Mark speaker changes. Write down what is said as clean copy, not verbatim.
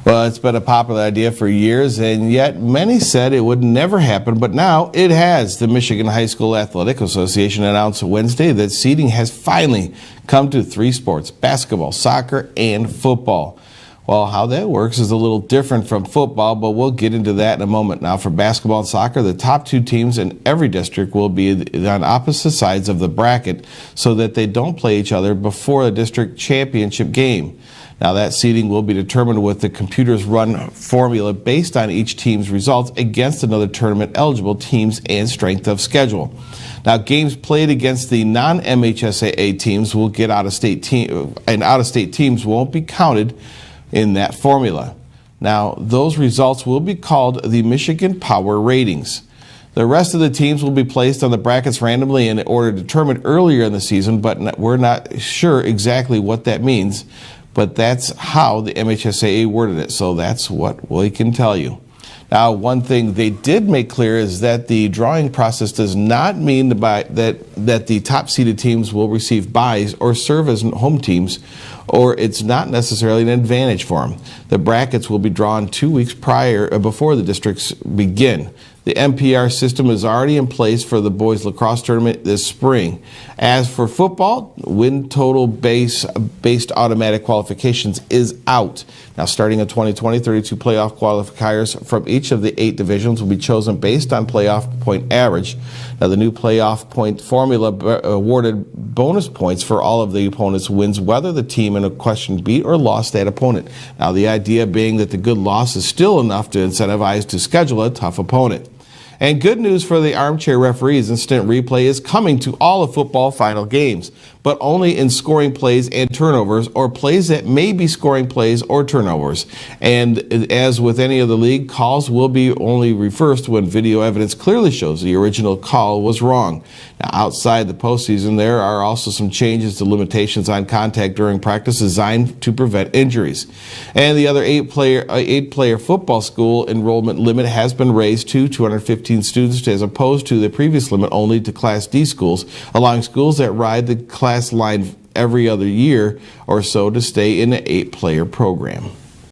Speaker 1: Well, it's been a popular idea for years, and yet many said it would never happen, but now it has. The Michigan High School Athletic Association announced Wednesday that seeding has finally come to 3 sports: basketball, soccer, and football. Well, how that works is a little different from football, but we'll get into that in a moment. Now, for basketball and soccer, the top 2 teams in every district will be on opposite sides of the bracket so that they don't play each other before the district championship game. Now, that seeding will be determined with the computers run formula based on each team's results against another tournament-eligible teams and strength of schedule. Now, games played against the non-MHSAA teams will get out-of-state and out-of-state teams won't be counted in that formula. Now, those results will be called the Michigan Power Ratings. The rest of the teams will be placed on the brackets randomly in order determined earlier in the season, but we're not sure exactly what that means. But that's how the MHSAA worded it, so that's what we can tell you. Now, one thing they did make clear is that the drawing process does not mean that the top-seeded teams will receive byes or serve as home teams, or it's not necessarily an advantage for them. The brackets will be drawn 2 weeks before the districts begin. The MPR system is already in place for the boys lacrosse tournament this spring. As for football, win total based automatic qualifications is out. Now, starting in 2020, 32 playoff qualifiers from each of the 8 divisions will be chosen based on playoff point average. Now, the new playoff point formula awarded bonus points for all of the opponent's wins, whether the team in a question beat or lost that opponent. Now, the idea being that the good loss is still enough to incentivize to schedule a tough opponent. And good news for the armchair referees: instant replay is coming to all of football final games, but only in scoring plays and turnovers, or plays that may be scoring plays or turnovers. And as with any other league, calls will be only reversed when video evidence clearly shows the original call was wrong. Now, outside the postseason, there are also some changes to limitations on contact during practice designed to prevent injuries. And the other 8-player football school enrollment limit has been raised to 215 students as opposed to the previous limit only to Class D schools, allowing schools that ride the class line every other year or so to stay in the 8-player program.